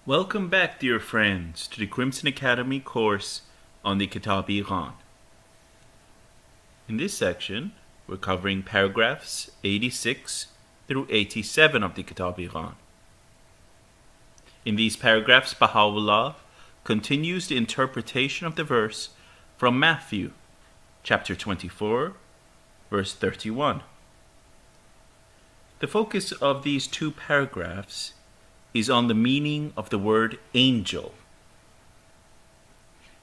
Welcome back, dear friends, to the Crimson Academy course on the Kitab-i-Iqan. In this section, we're covering paragraphs 86 through 87 of the Kitab-i-Iqan. In these paragraphs, Baha'u'llah continues the interpretation of the verse from Matthew, chapter 24, verse 31. The focus of these two paragraphs is on the meaning of the word angel.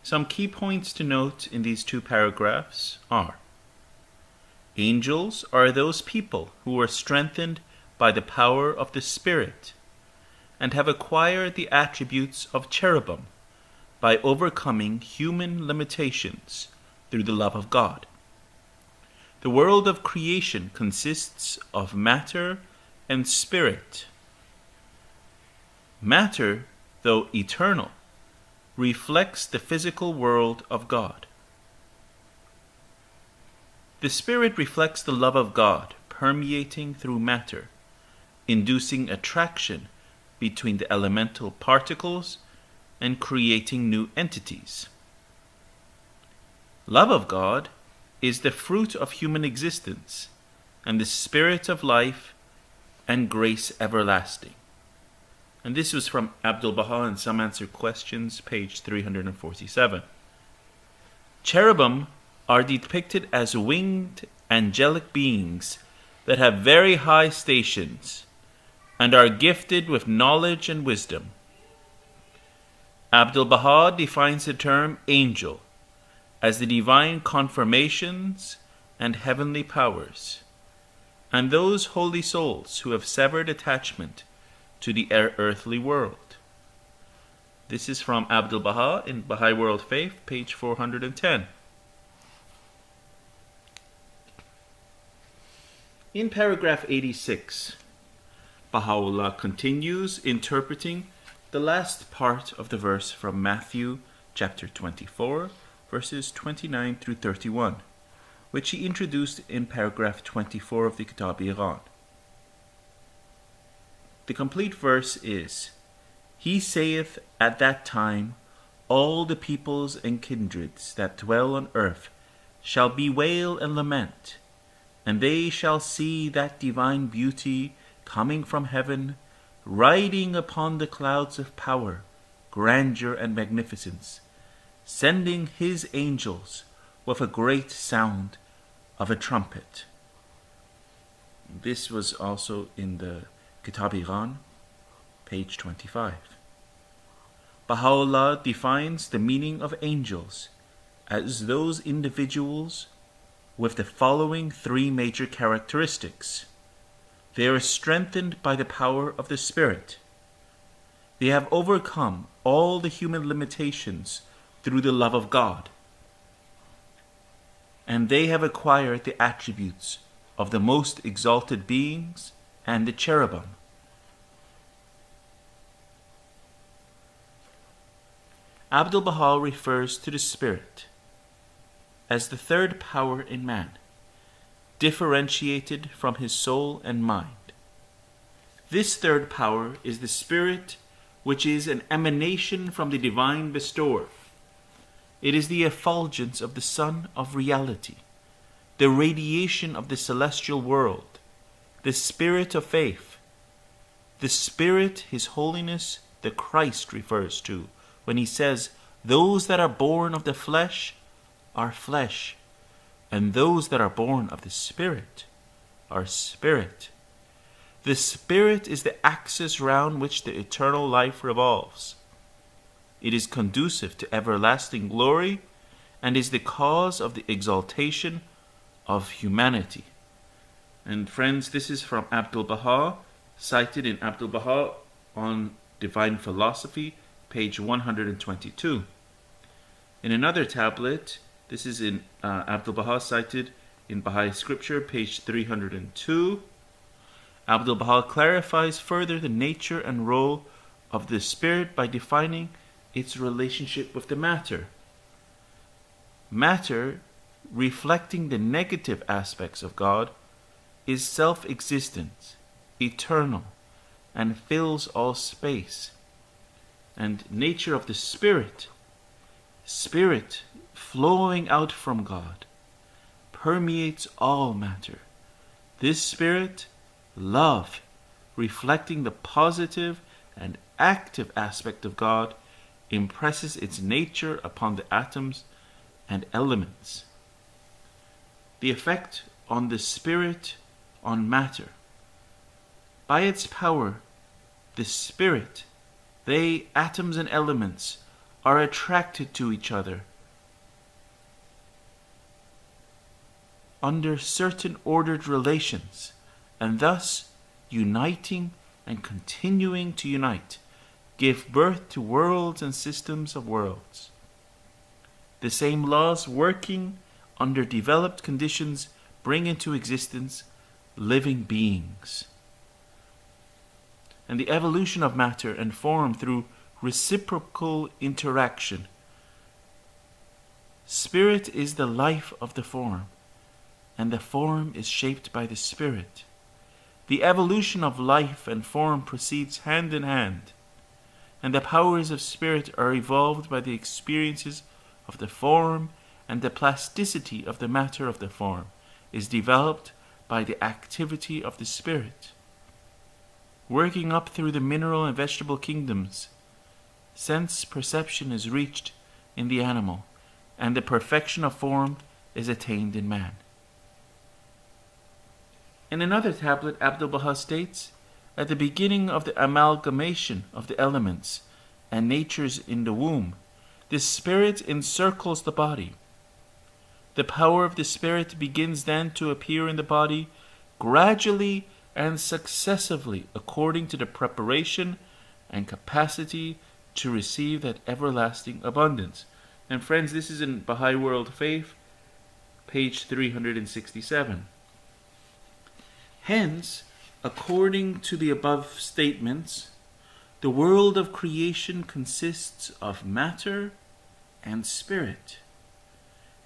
Some key points to note in these two paragraphs are: angels are those people who are strengthened by the power of the Spirit and have acquired the attributes of cherubim by overcoming human limitations through the love of God. The world of creation consists of matter and spirit. Matter, though eternal, reflects the physical world of God. The Spirit reflects the love of God permeating through matter, inducing attraction between the elemental particles and creating new entities. Love of God is the fruit of human existence and the spirit of life and grace everlasting. And this was from Abdul-Baha in Some Answered Questions, page 347. Cherubim are depicted as winged angelic beings that have very high stations and are gifted with knowledge and wisdom. Abdul-Baha defines the term angel as the divine conformations and heavenly powers, and those holy souls who have severed attachment to the earthly world. This is from Abdul-Baha in Baha'i World Faith, page 410. In paragraph 86, Baha'u'llah continues interpreting the last part of the verse from Matthew chapter 24, verses 29 through 31, which he introduced in paragraph 24 of the Kitab-i-Iqan. The complete verse is: He saith at that time, all the peoples and kindreds that dwell on earth shall bewail and lament, and they shall see that divine beauty coming from heaven, riding upon the clouds of power, grandeur, and magnificence, sending his angels with a great sound of a trumpet. This was also in the Kitab-i-Iqan, page 25. Baha'u'llah defines the meaning of angels as those individuals with the following three major characteristics. They are strengthened by the power of the Spirit. They have overcome all the human limitations through the love of God. And they have acquired the attributes of the most exalted beings and the cherubim. Abdul-Baha refers to the Spirit as the third power in man, differentiated from his soul and mind. This third power is the Spirit, which is an emanation from the divine bestower. It is the effulgence of the Sun of reality, the radiation of the celestial world, the Spirit of faith. The Spirit His Holiness the Christ refers to when he says, those that are born of the flesh are flesh, and those that are born of the Spirit are spirit. The Spirit is the axis round which the eternal life revolves. It is conducive to everlasting glory and is the cause of the exaltation of humanity. And friends, this is from Abdul-Baha, cited in Abdul-Baha on Divine Philosophy, page 122. In another tablet, this is in Abdul-Baha cited in Baha'i Scripture, page 302. Abdul-Baha clarifies further the nature and role of the Spirit by defining its relationship with the matter. Matter, reflecting the negative aspects of God, is self-existent, eternal, and fills all space. and nature of the Spirit, Spirit flowing out from God, permeates all matter. This Spirit, love, reflecting the positive and active aspect of God, impresses its nature upon the atoms and elements. The effect on the Spirit on matter. By its power, the Spirit, they, atoms and elements, are attracted to each other under certain ordered relations, and thus, uniting and continuing to unite, give birth to worlds and systems of worlds. The same laws working under developed conditions bring into existence living beings. And the evolution of matter and form through reciprocal interaction. Spirit is the life of the form, and the form is shaped by the Spirit. The evolution of life and form proceeds hand in hand, and the powers of Spirit are evolved by the experiences of the form, and the plasticity of the matter of the form is developed by the activity of the Spirit. Working up through the mineral and vegetable kingdoms, sense perception is reached in the animal, and the perfection of form is attained in man. In another tablet, Abdu'l-Baha states, at the beginning of the amalgamation of the elements and natures in the womb, the Spirit encircles the body. The power of the Spirit begins then to appear in the body gradually and successively according to the preparation and capacity to receive that everlasting abundance. And friends, this is in Baha'i World Faith, page 367. Hence, according to the above statements, the world of creation consists of matter and spirit.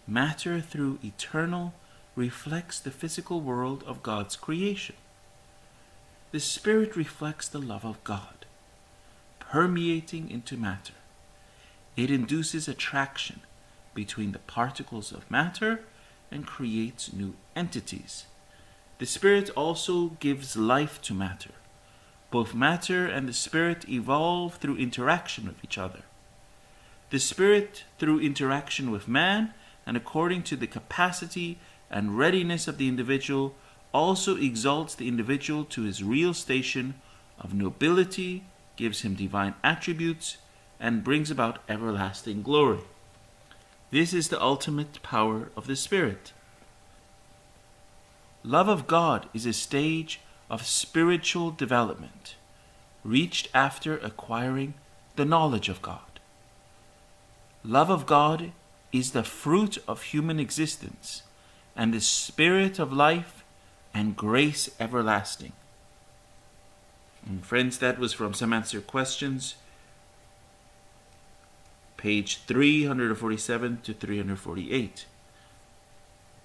Matter, through eternal, reflects the physical world of God's creation. The spirit reflects the love of God, permeating into matter. It induces attraction between the particles of matter and creates new entities. The Spirit also gives life to matter. Both matter and the Spirit evolve through interaction with each other. The Spirit, through interaction with man, and according to the capacity and readiness of the individual, also exalts the individual to his real station of nobility, gives him divine attributes, and brings about everlasting glory. This is the ultimate power of the Spirit. Love of God is a stage of spiritual development, reached after acquiring the knowledge of God. Love of God is the fruit of human existence, and the spirit of life and grace everlasting. And friends, that was from Some Answered Questions, page 347 to 348.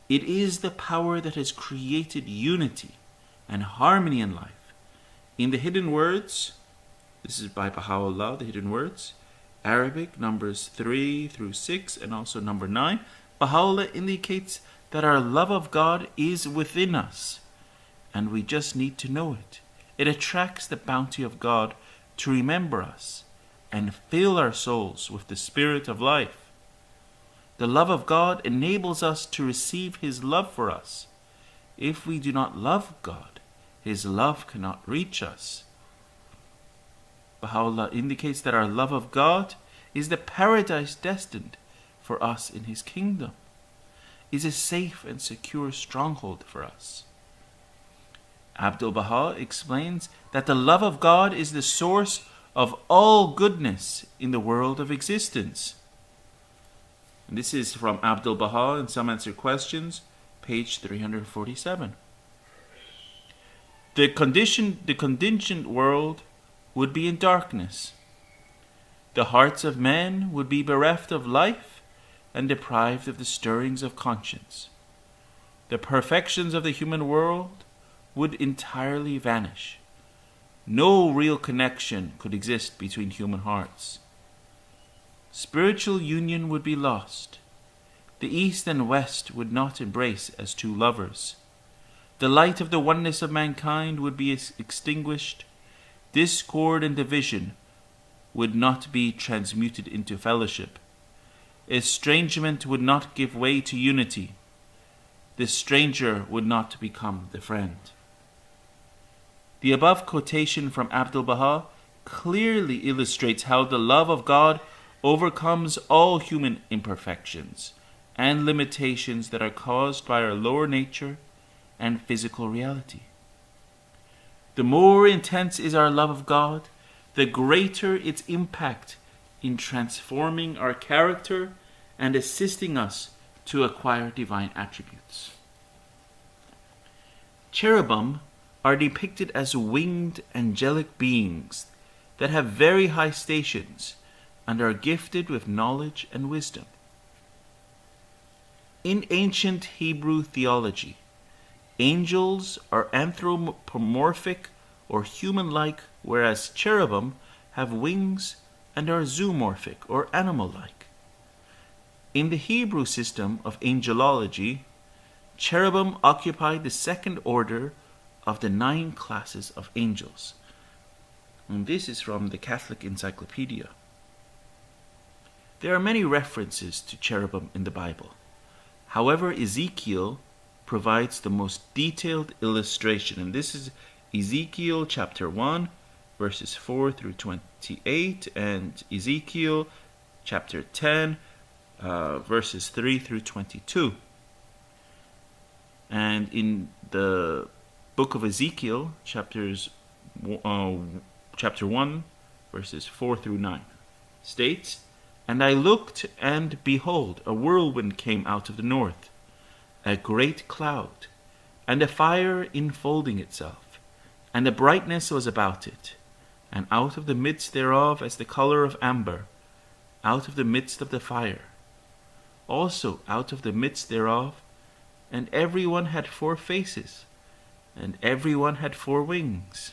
It is the power that has created unity and harmony in life. In the Hidden Words, this is by Baha'u'llah, the Hidden Words, Arabic, numbers 3 through 6, and also number 9, Baha'u'llah indicates that our love of God is within us, and we just need to know it. It attracts the bounty of God to remember us and fill our souls with the spirit of life. The love of God enables us to receive His love for us. If we do not love God, His love cannot reach us. Baha'u'llah indicates that our love of God is the paradise destined for us in His kingdom, is a safe and secure stronghold for us. Abdu'l-Baha explains that the love of God is the source of all goodness in the world of existence. And this is from Abdu'l-Baha in Some Answered Questions, page 347. The contingent world would be in darkness. The hearts of men would be bereft of life and deprived of the stirrings of conscience. The perfections of the human world would entirely vanish. no real connection could exist between human hearts. Spiritual union would be lost. The East and West would not embrace as two lovers. The light of the oneness of mankind would be extinguished. Discord and division would not be transmuted into fellowship. Estrangement would not give way to unity. The stranger would not become the friend. The above quotation from Abdul-Baha clearly illustrates how the love of God overcomes all human imperfections and limitations that are caused by our lower nature and physical reality. The more intense is our love of God, the greater its impact in transforming our character and assisting us to acquire divine attributes. Cherubim are depicted as winged angelic beings that have very high stations and are gifted with knowledge and wisdom. In ancient Hebrew theology, angels are anthropomorphic or human-like, whereas cherubim have wings and are zoomorphic or animal-like. In the Hebrew system of angelology, cherubim occupy the second order of the 9 classes of angels. And this is from the Catholic Encyclopedia. There are many references to cherubim in the Bible. However, Ezekiel provides the most detailed illustration, and this is Ezekiel chapter 1, verses 4 through 28, and Ezekiel chapter 10, verses 3 through 22. And in the book of Ezekiel, chapter 1, verses 4 through 9, states, "And I looked, and behold, a whirlwind came out of the north, a great cloud, and a fire enfolding itself, and a brightness was about it, and out of the midst thereof as the color of amber, out of the midst of the fire, also out of the midst thereof, and every one had 4 faces, and every one had 4 wings,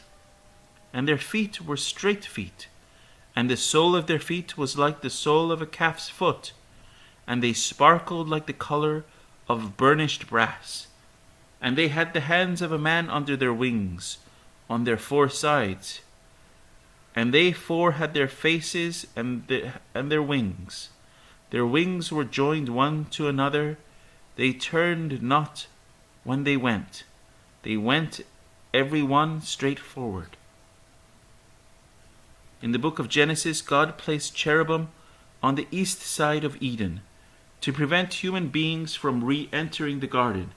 and their feet were straight feet, and the sole of their feet was like the sole of a calf's foot, and they sparkled like the color of burnished brass, and they had the hands of a man under their wings, on their 4 sides, and they 4 had their faces and their wings. Their wings were joined one to another. They turned not when they went. They went every one straight forward." In the book of Genesis, God placed cherubim on the east side of Eden to prevent human beings from re-entering the garden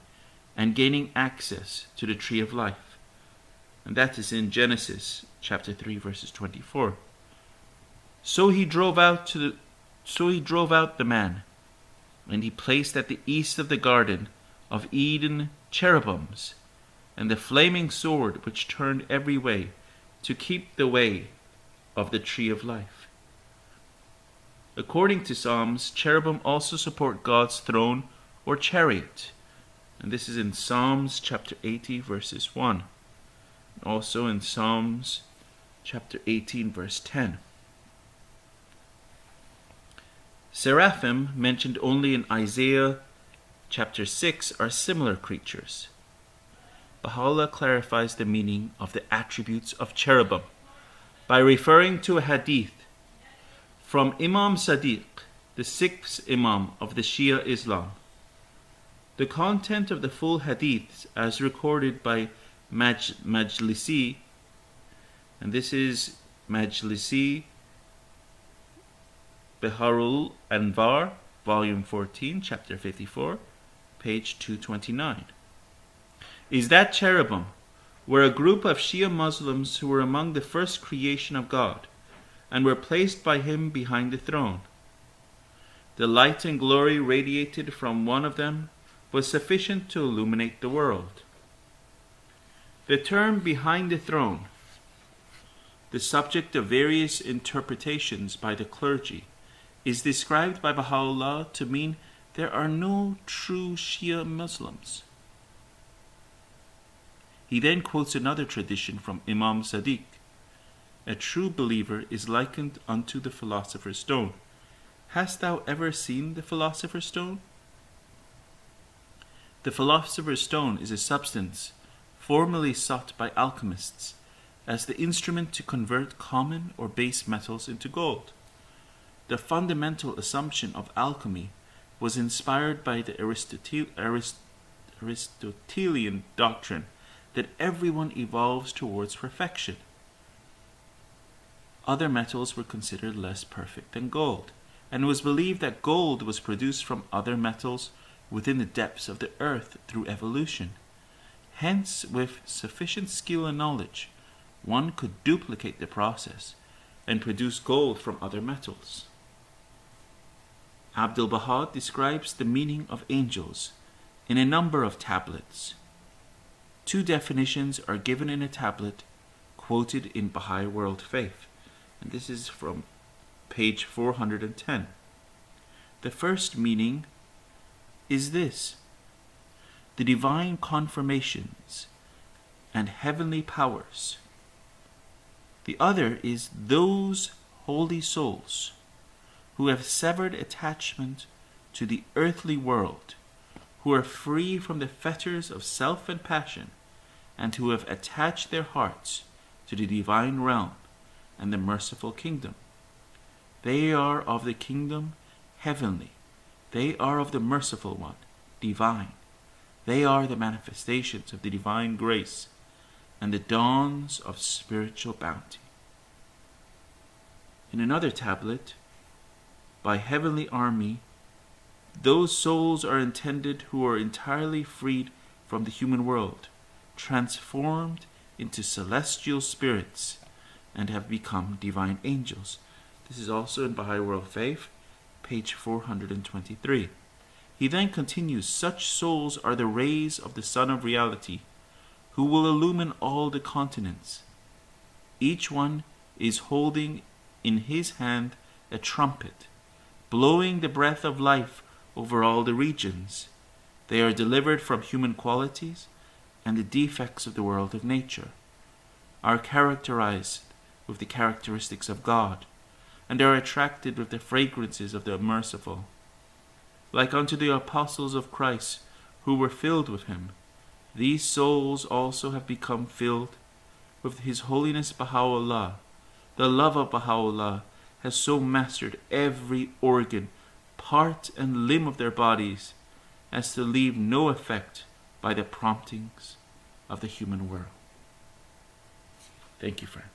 and gaining access to the tree of life. And that is in Genesis chapter 3, verses 24. So he drove out the man, and he placed at the east of the garden of Eden cherubims, and the flaming sword which turned every way, to keep the way of the tree of life. According to Psalms, cherubim also support God's throne or chariot, and this is in Psalms chapter 80, verses 1, and also in Psalms chapter 18, verse 10. Seraphim, mentioned only in Isaiah chapter 6, are similar creatures. Baha'u'llah clarifies the meaning of the attributes of cherubim by referring to a hadith from Imam Sadiq, the 6th Imam of the Shia Islam. The content of the full hadiths as recorded by Majlisi, and this is Majlisi Biharul Anvar, volume 14, chapter 54, page 229, is that cherubim were a group of Shia Muslims who were among the first creation of God and were placed by him behind the throne. The light and glory radiated from one of them was sufficient to illuminate the world. The term behind the throne, the subject of various interpretations by the clergy, is described by Baha'u'llah to mean there are no true Shia Muslims. He then quotes another tradition from Imam Sadiq, a true believer is likened unto the philosopher's stone. Hast thou ever seen the philosopher's stone? The philosopher's stone is a substance formerly sought by alchemists as the instrument to convert common or base metals into gold. The fundamental assumption of alchemy was inspired by the Aristotelian doctrine that everyone evolves towards perfection. Other metals were considered less perfect than gold, and it was believed that gold was produced from other metals within the depths of the earth through evolution. Hence, with sufficient skill and knowledge, one could duplicate the process and produce gold from other metals. Abdul-Baha describes the meaning of angels in a number of tablets. 2 definitions are given in a tablet quoted in Baha'i World Faith, and this is from page 410. The first meaning is this: the divine confirmations and heavenly powers. The other is those holy souls who have severed attachment to the earthly world, who are free from the fetters of self and passion, and who have attached their hearts to the divine realm and the merciful kingdom. They are of the kingdom heavenly. They are of the merciful one, divine. They are the manifestations of the divine grace and the dawns of spiritual bounty. In another tablet, by heavenly army, those souls are intended who are entirely freed from the human world, transformed into celestial spirits, and have become divine angels. This is also in Baha'i World Faith, page 423. He then continues, such souls are the rays of the Sun of Reality, who will illumine all the continents. Each one is holding in his hand a trumpet, blowing the breath of life over all the regions. They are delivered from human qualities and the defects of the world of nature, are characterized with the characteristics of God, and are attracted with the fragrances of the merciful. Like unto the apostles of Christ, who were filled with him, these souls also have become filled with His Holiness Baha'u'llah. The love of Baha'u'llah has so mastered every organ, part and limb of their bodies as to leave no effect by the promptings of the human world. Thank you, friend.